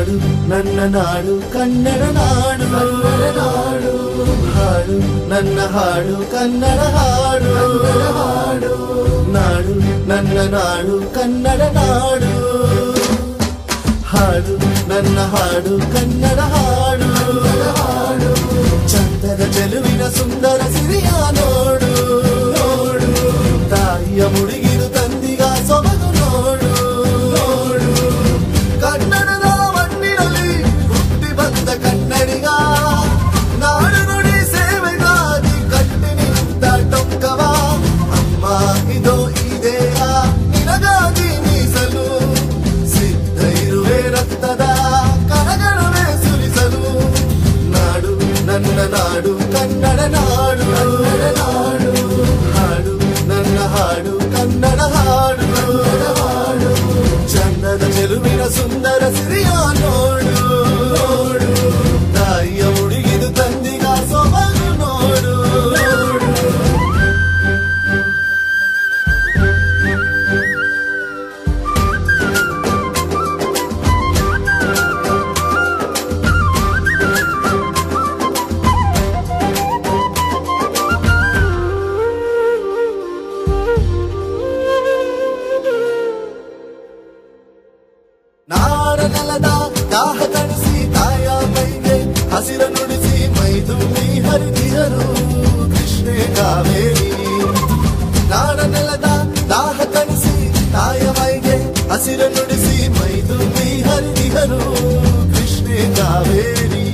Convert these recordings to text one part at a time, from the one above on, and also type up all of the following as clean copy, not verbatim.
ನಾಡು ನನ್ನ ನಾಡು ಕನ್ನಡ ನಾಡು ಹಾಡು ನನ್ನ ಹಾಡು ಕನ್ನಡ ಹಾಡು ನಾಡು ನನ್ನ ನಾಡು ಕನ್ನಡ ನಾಡು ಹಾಡು ನನ್ನ ಹಾಡು ಕನ್ನಡ ಹಾಡು ಚಂದದ ಚೆಲುವಿನ ಸುಂದರ ಸಿರಿಯ ನೋಡು ತಾಯಿಯ ಮುಡಿಗಿರು ತಂದಿಗ ಸೊಬಗು ನೋಡು ಕನ್ನಡದ ಮಣ್ಣಿನಲ್ಲಿ ಹುಟ್ಟಿ ಬಂದ ಕನ್ನಡಿಗ ನಾಡು ನುಡಿ ಸೇವೆಗಾಗಿ ಕಟ್ಟಿ ನಿಂತ ಟೊಕ್ಕವ ಅಮ್ಮ ಇದೋ ಇದೆಯ ನಿನಗಾಗಿ ಮೀಸಲು ಸಿದ್ಧ ಇರುವೆ ರಕ್ತದ ಕರಗಳುವೆ ಸುರಿಸಲು ನಾಡು ನನ್ನ ನಾಡು ಕನ್ನಡ ನಾಡು ಹಾಡು ನನ್ನ ಹಾಡು ಕನ್ನಡ ಹಾಡು ಚಂದದ ಚೆಲುವಿನ ಸುಂದರ ಸಿರಿಯ ನೋಡು ತಾಯಿಯ ಹುಡುಗಿದು ತಂದಿಗ ಸೊಬಗು ನೋಡು ನಾಡ ನೆಲದ ದಾಹ ತಣಿಸಿ ತಾಯ ಮೈಗೆ ಹಸಿರ ನುಡಿಸಿ ಮೈದುಂಬಿ ಹರಿದಿಹರು ಕೃಷ್ಣೆ ಕಾವೇರಿ ನಾಡ ನೆಲದ ದಾಹ ತಣಿಸಿ ತಾಯ ಮೈಗೆ ಹಸಿರ ನುಡಿಸಿ ಮೈದುಂಬಿ ಹರಿದಿಹರು ಕೃಷ್ಣೆ ಕಾವೇರಿ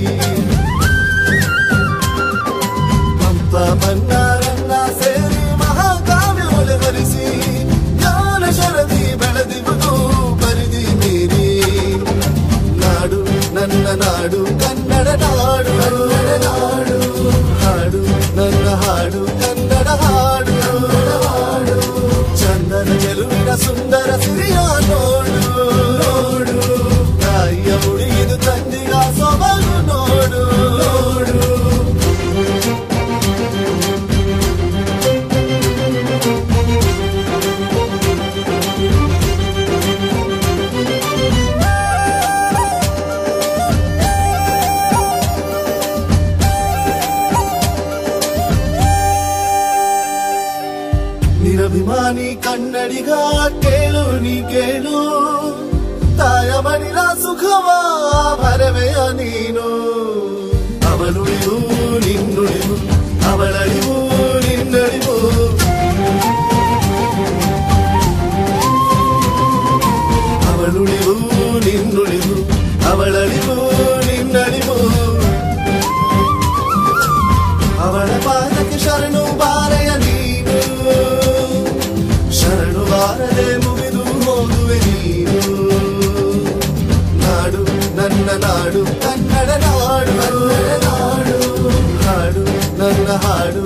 ಪಂಪ ಮನ್ನಾರನ್ನ ಸೇರಿ ಮಹಾಕಾವ್ಯ ಹರಿಸಿ ಜ್ಞಾನ ಶರದಿ ಬೆಳೆದಿರುವುದು ಪರಿಧಿ ಮೀರಿ ನಾಡು ನನ್ನ ನಾಡು ಕನ್ನಡ ನಾಡು ಹಾಡು ನನ್ನ ಹಾಡು ಕನ್ನಡ ಹಾಡು ಚಂದನ ಚೆಲುವಿನ ಸುಂದರ ಸಿರಿಯ ನೋಡು ತಾಯಿಯ ಹುಡುಗಿದು ತಂದಿಗ ಸೊಬಗು ನೋಡು ನಿರಭಿಮಾನಿ ಕನ್ನಡಿಗ ಕೇಳು ನೀ ಕೇಳು ತಾಯ ಮಡಿಲ ಸುಖವ ಭರವೆಯ ನೀನು ಅವಳುಳಿವು ನಿನ್ನುಳಿವು ಅವಳಳಿವು ನಿನ್ನಳಿವು ಅವಳುಳಿವು ನಿನ್ನುಳಿವು ಅವಳಳಿವು ನಿನ್ನಳಿವು ಅವಳ ಪಾದಕ್ಕೆ ಶರಣು ಬಾರೆಯ ನೀನು ಶರಣು ಬಾರದೆ ಮುಗಿದು ಹೋಗುವೆ ನೀನು ನಾಡು ನನ್ನ ನಾಡು ಕನ್ನಡ ನಾಡು ಹಾಡು ನನ್ನ ಹಾಡು